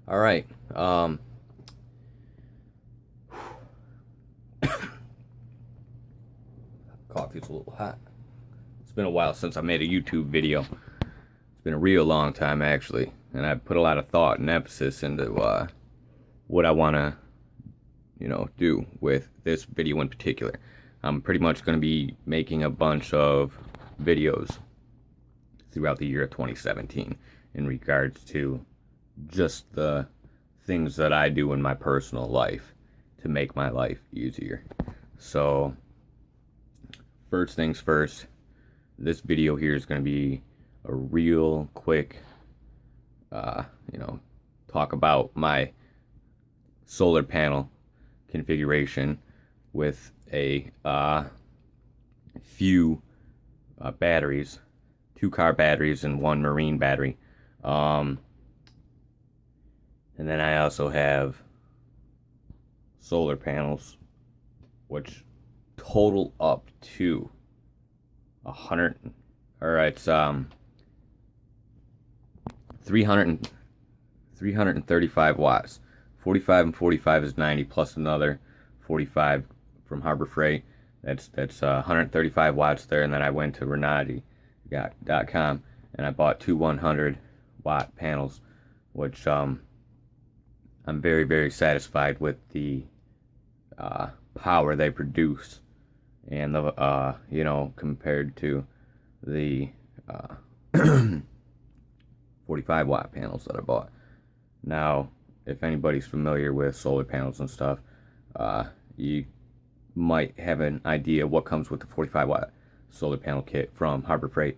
All right. Coffee's a little hot. It's been a while since I made a YouTube video. It's been a real long time, actually. And I put a lot of thought and emphasis into what I want to, do with this video in particular. I'm pretty much going to be making a bunch of videos throughout the year of 2017 in regards to just the things that I do in my personal life to make my life easier. So, first things first, this video here is going to be a real quick, talk about my solar panel configuration with a few batteries, 2 car batteries and 1 marine battery. And then I also have solar panels, which total up to 335 watts. 45 and 45 is 90, plus another 45 from Harbor Freight. That's 135 watts there. And then I went to Renati.com and I bought 2 100 watt panels, which I'm very, very satisfied with the power they produce, and the compared to the 45 watt panels that I bought. Now, if anybody's familiar with solar panels and stuff, you might have an idea what comes with the 45 watt solar panel kit from Harbor Freight.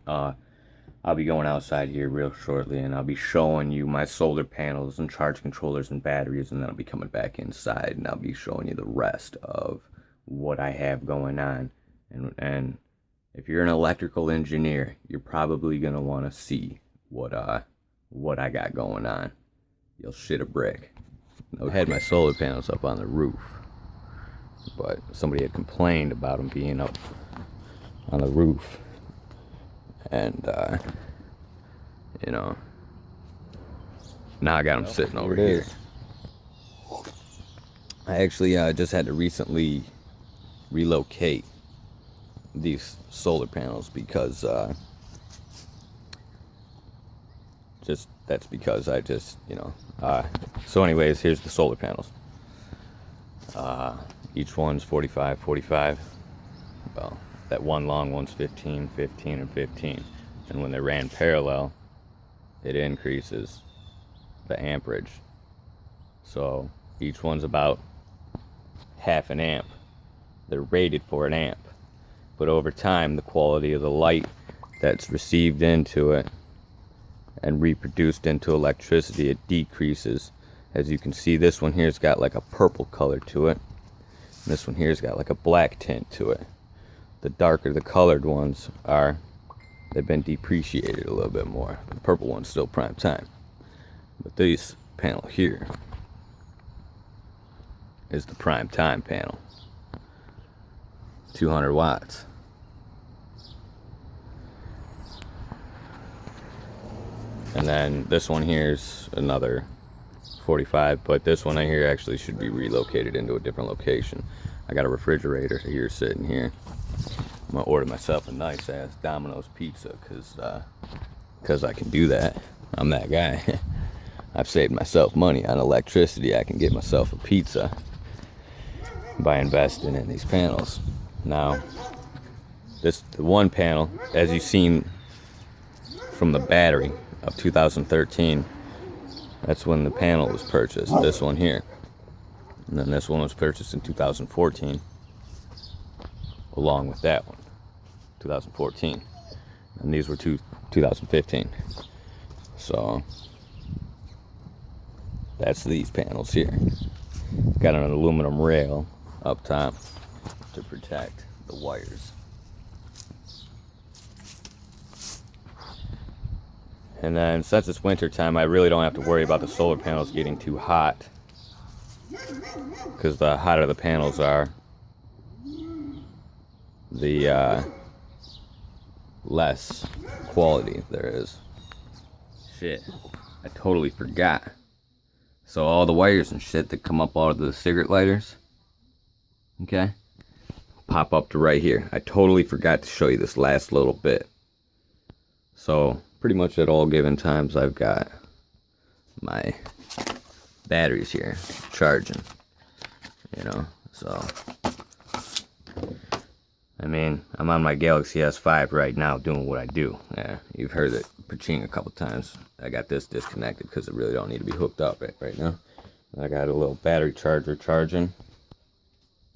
I'll be going outside here real shortly, and I'll be showing you my solar panels and charge controllers and batteries, and then I'll be coming back inside and I'll be showing you the rest of what I have going on. And if you're an electrical engineer, you're probably gonna want to see what I got going on. You'll shit a brick. I had my solar panels up on the roof, but somebody had complained about them being up on the roof, and now I got them sitting over here. I actually just had to recently relocate these solar panels because so anyways, here's the solar panels. Each one's 45 45. Well, that one long one's 15 15 and 15, and when they ran parallel, it increases the amperage, so each one's about half an amp. They're rated for an amp, but over time the quality of the light that's received into it and reproduced into electricity, it decreases. As you can see, this one here's got like a purple color to it, and this one here's got like a black tint to it. The darker the colored ones are, they've been depreciated a little bit more. The purple one's still prime time, but this panel here is the prime time panel, 200 watts. And then this one here's another 45, but this one here actually should be relocated into a different location. I got a refrigerator here sitting here. I'm gonna order myself a nice ass Domino's pizza because I can do that. I'm that guy. I've saved myself money on electricity. I can get myself a pizza by investing in these panels. Now, the one panel, as you've seen from the battery of 2013, that's when the panel was purchased, this one here. And then this one was purchased in 2014 along with that one, 2014, and these were 2015. So that's these panels here. Got an aluminum rail up top to protect the wires. And then since it's winter time, I really don't have to worry about the solar panels getting too hot, because the hotter the panels are, the less quality there is. Shit, I totally forgot. So all the wires and shit that come up out of the cigarette lighters, okay, pop up to right here. I totally forgot to show you this last little bit. So pretty much at all given times, I've got my batteries here charging, you know. So I mean, I'm on my Galaxy S5 right now doing what I do. Yeah, you've heard it paching a couple times. I got this disconnected because it really don't need to be hooked up right now. I got a little battery charger charging,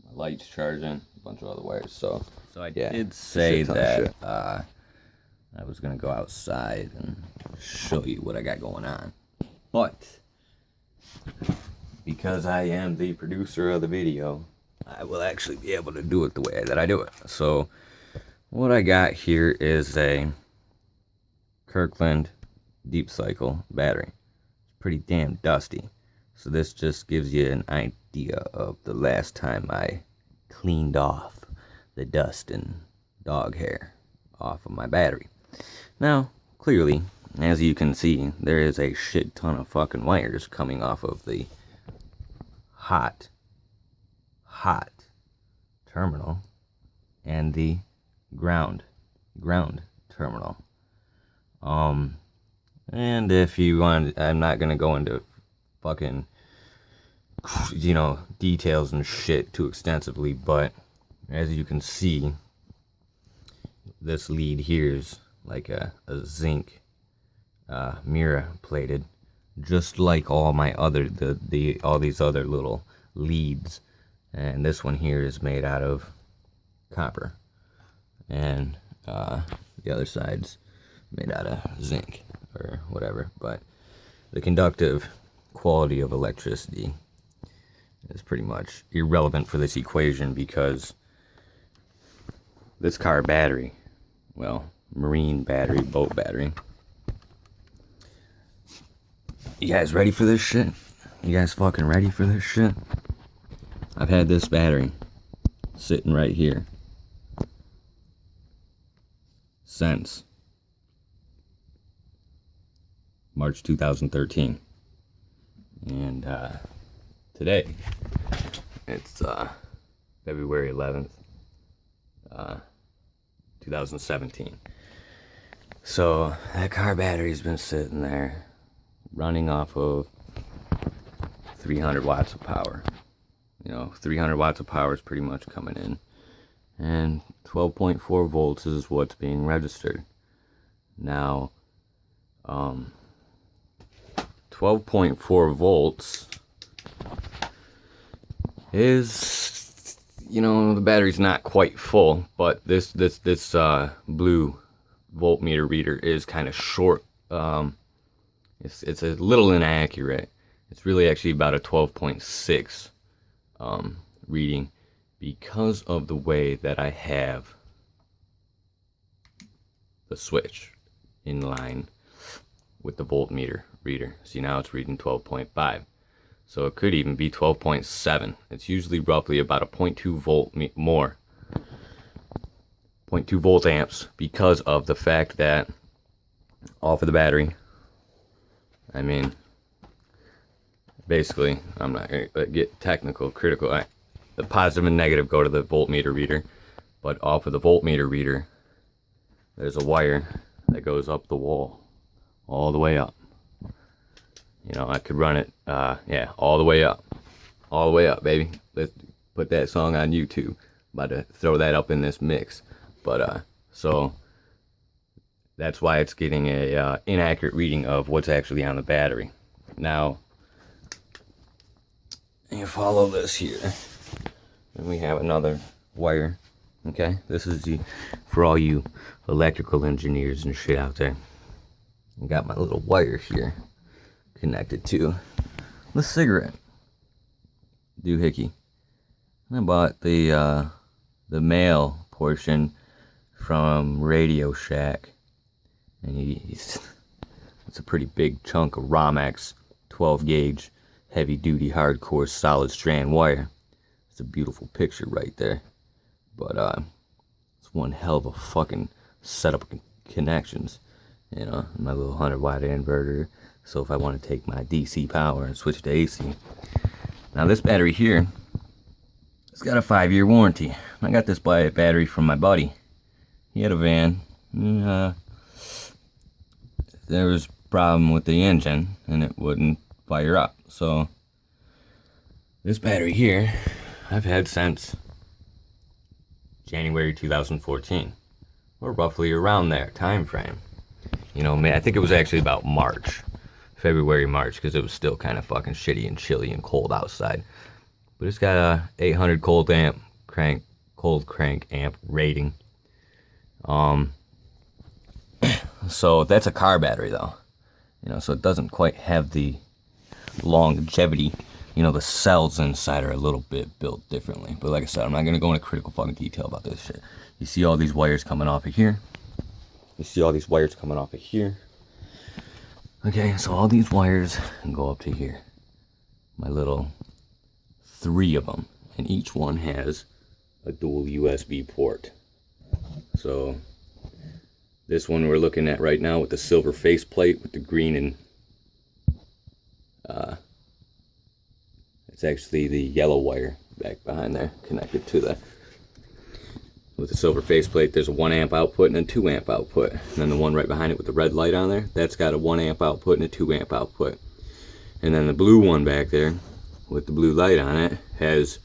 my lights charging, a bunch of other wires. So I did say that I was gonna go outside and show you what I got going on, but because I am the producer of the video, I will actually be able to do it the way that I do it. So what I got here is a Kirkland deep cycle battery. It's pretty damn dusty. So this just gives you an idea of the last time I cleaned off the dust and dog hair off of my battery. Now, clearly, as you can see, there is a shit ton of fucking wires coming off of the hot terminal and the ground terminal. And if you want, I'm not gonna go into fucking, you know, details and shit too extensively, but as you can see, this lead here is like a zinc mirror plated, just like all my other all these other little leads. And this one here is made out of copper, and the other side's made out of zinc or whatever. But the conductive quality of electricity is pretty much irrelevant for this equation, because this car battery, well, marine battery, boat battery. You guys ready for this shit? You guys fucking ready for this shit? I've had this battery sitting right here since March 2013. And today, it's February 11th, 2017. So that car battery's been sitting there running off of 300 watts of power. You know, 300 watts of power is pretty much coming in, and 12.4 volts is what's being registered. Now, 12.4 volts is, you know, the battery's not quite full, but this blue voltmeter reader is kind of short. It's a little inaccurate. It's really actually about a 12.6 reading, because of the way that I have the switch in line with the voltmeter reader. See, now it's reading 12.5, so it could even be 12.7. It's usually roughly about a 0.2 volt more, 0.2 volt amps, because of the fact that off of the battery, I mean, basically, I'm not gonna get technical, critical. The positive and negative go to the voltmeter reader, but off of the voltmeter reader, there's a wire that goes up the wall, all the way up. You know, I could run it, yeah, all the way up, baby. Let's put that song on YouTube. About to throw that up in this mix, but so that's why it's getting a inaccurate reading of what's actually on the battery. Now, you follow this here, and we have another wire. Okay, this is for all you electrical engineers and shit out there. I got my little wire here connected to the cigarette doohickey. I bought the male portion from Radio Shack, and it's a pretty big chunk of Romex 12 gauge heavy duty hardcore solid strand wire. It's a beautiful picture right there, but it's one hell of a fucking setup of connections. you know, my little 100 watt inverter. So if I want to take my DC power and switch to AC. Now this battery here, it's got a 5-year warranty. I got this battery from my buddy. He had a van. There was a problem with the engine and it wouldn't fire up. So this battery here, I've had since January 2014, or roughly around there time frame. You know, man, I think it was actually about March, February, March, because it was still kind of fucking shitty and chilly and cold outside. But it's got a 800 cold crank amp rating. So that's a car battery though, you know, so it doesn't quite have the longevity. You know, the cells inside are a little bit built differently. But like I said, I'm not going to go into critical fucking detail about this shit. You see all these wires coming off of here. You see all these wires coming off of here. Okay, so all these wires go up to here. My little 3 of them. And each one has a dual USB port. So this one we're looking at right now with the silver faceplate with the green and it's actually the yellow wire back behind there connected to the, with the silver faceplate. There's a 1 amp output and a 2 amp output. And then the one right behind it with the red light on there, that's got a 1 amp output and a 2 amp output. And then the blue one back there with the blue light on it has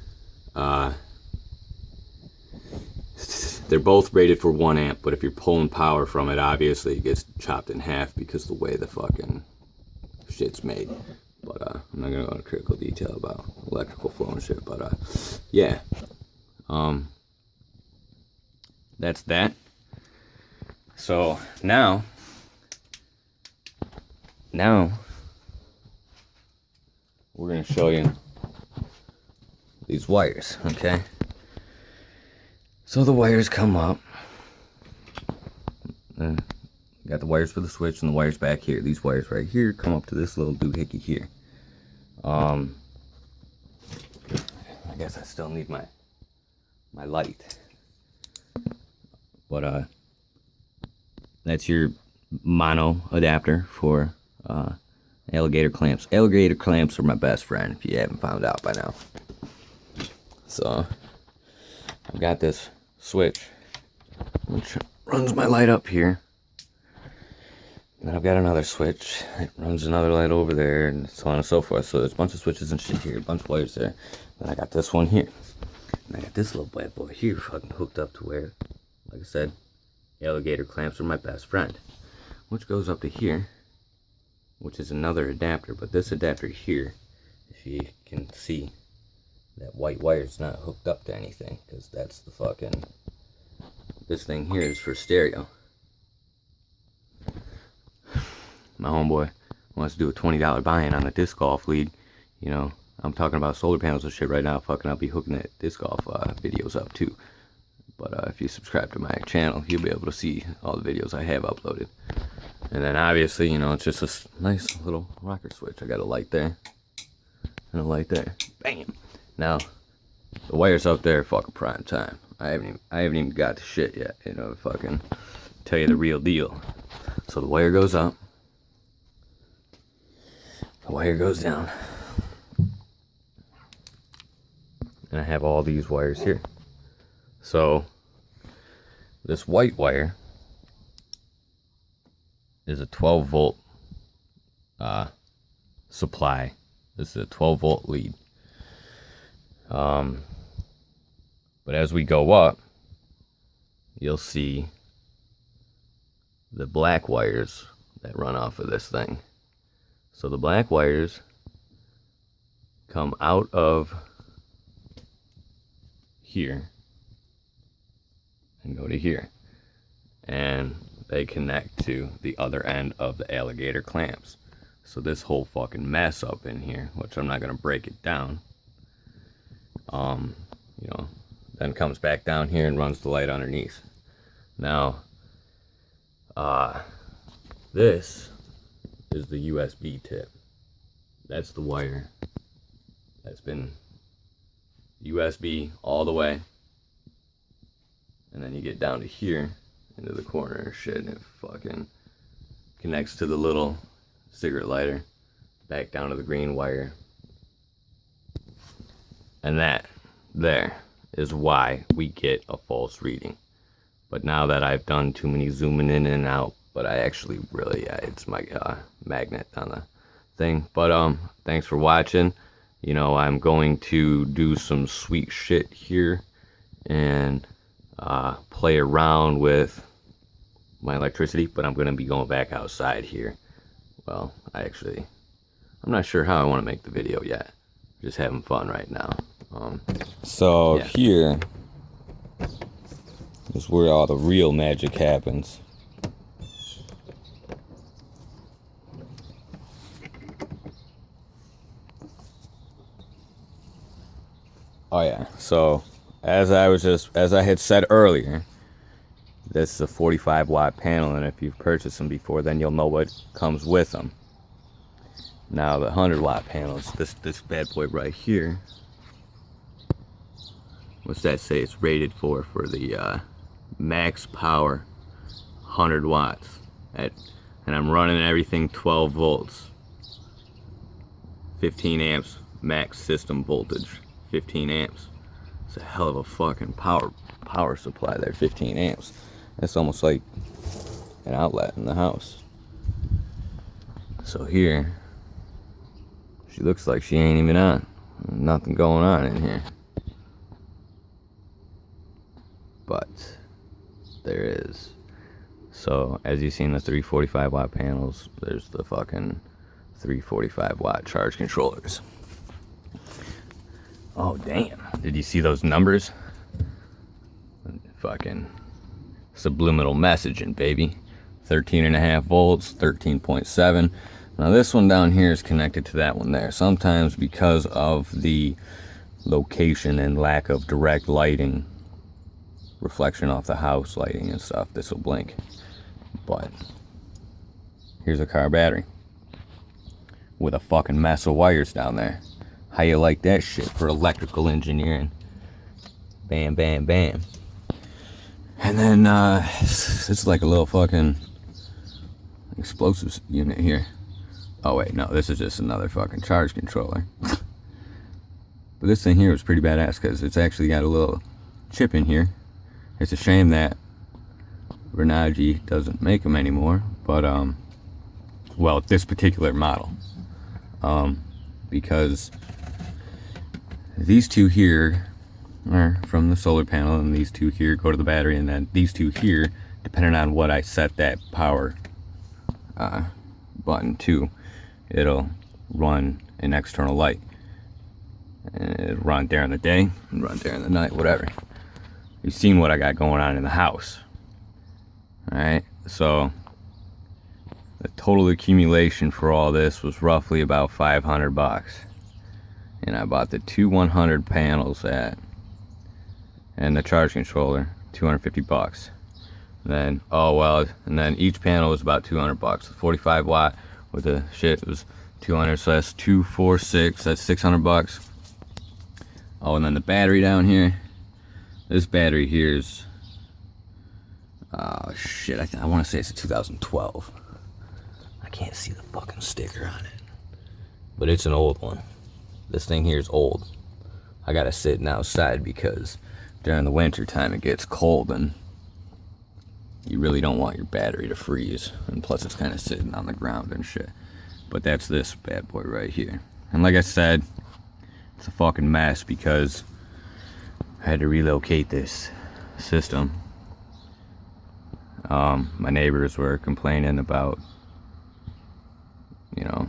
they're both rated for 1 amp, but if you're pulling power from it, obviously it gets chopped in half because the way the fucking shit's made. But I'm not gonna go into critical detail about electrical flow and shit. But yeah, that's that. So now we're gonna show you these wires, okay? So the wires come up. Got the wires for the switch and the wires back here. These wires right here come up to this little doohickey here. I guess I still need my light. But that's your mono adapter for alligator clamps. Alligator clamps are my best friend, if you haven't found out by now. So I've got this switch which runs my light up here. Then I've got another switch. It runs another light over there, and so on and so forth. So there's a bunch of switches and shit here, a bunch of wires there. Then I got this one here. And I got this little bad boy here fucking hooked up to where, like I said, alligator clamps are my best friend. Which goes up to here, which is another adapter. But this adapter here, if you can see, that white wire is not hooked up to anything. Because that's the fucking, this thing here is for stereo. My homeboy wants to do a $20 buy-in on a disc golf league. You know, I'm talking about solar panels and shit right now. Fucking, I'll be hooking that disc golf videos up too. But if you subscribe to my channel, you'll be able to see all the videos I have uploaded. And then obviously, you know, it's just a nice little rocker switch. I got a light there and a light there. Bam! Now, the wires up there are fucking prime time. I haven't even got to shit yet. You know, fucking tell you the real deal. So the wire goes up. The wire goes down. And I have all these wires here. So this white wire is a 12 volt supply. This is a 12 volt lead. But as we go up, you'll see the black wires that run off of this thing. So the black wires come out of here and go to here, and they connect to the other end of the alligator clamps. So this whole fucking mess up in here, which I'm not going to break it down, you know, then comes back down here and runs the light underneath. Now this is the USB tip. That's the wire that's been USB all the way, and then you get down to here into the corner and shit, and it fucking connects to the little cigarette lighter, back down to the green wire. And that there is why we get a false reading. But now that I've done too many zooming in and out, but I actually really, it's my magnet on the thing. But thanks for watching. You know, I'm going to do some sweet shit here and play around with my electricity, but I'm going to be going back outside here. Well, I'm not sure how I want to make the video yet. Just having fun right now. So yeah. Here is where all the real magic happens. Oh yeah, so as I had said earlier, this is a 45 watt panel, and if you've purchased them before, then you'll know what comes with them. Now the 100 watt panels, this bad boy right here, what's that say it's rated for the max power 100 watts and I'm running everything 12 volts, 15 amps max system voltage, 15 amps. It's a hell of a fucking power supply there. 15 amps, that's almost like an outlet in the house. So here she looks like she ain't even on. Nothing going on in here. But there is. So as you see in the 345 watt panels, there's the fucking 345 watt charge controllers. Oh damn, did you see those numbers? Fucking subliminal messaging, baby. 13.5 volts, 13.7. Now this one down here is connected to that one there. Sometimes because of the location and lack of direct lighting, reflection off the house lighting and stuff, this will blink. But here's a car battery with a fucking mess of wires down there. How you like that shit for electrical engineering? Bam, bam, bam. And then it's like a little fucking explosives unit here. Oh wait, no, this is just another fucking charge controller. But this thing here was pretty badass because it's actually got a little chip in here. It's a shame that Renagi doesn't make them anymore, but well, this particular model, because these two here are from the solar panel, and these two here go to the battery, and then these two here, depending on what I set that power button to, it'll run an external light, and it'll run during the day and run during the night, whatever. You've seen what I got going on in the house. Alright, so the total accumulation for all this was roughly about 500 bucks. And I bought the two 100 panels and the charge controller, 250 bucks. And then, oh well, and then each panel was about 200 bucks. 45 watt with the shit was 200, so that's 246, that's 600 bucks. Oh, and then the battery down here. This battery here is, oh shit, I want to say it's a 2012. I can't see the fucking sticker on it. But it's an old one. This thing here is old. I gotta sit outside because during the winter time it gets cold and you really don't want your battery to freeze. And plus it's kind of sitting on the ground and shit. But that's this bad boy right here. And like I said, it's a fucking mess because I had to relocate this system. My neighbors were complaining about, you know,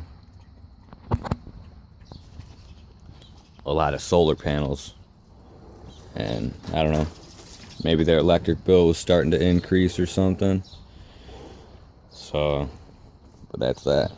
a lot of solar panels, and I don't know, maybe their electric bill was starting to increase or something. So, but that's that.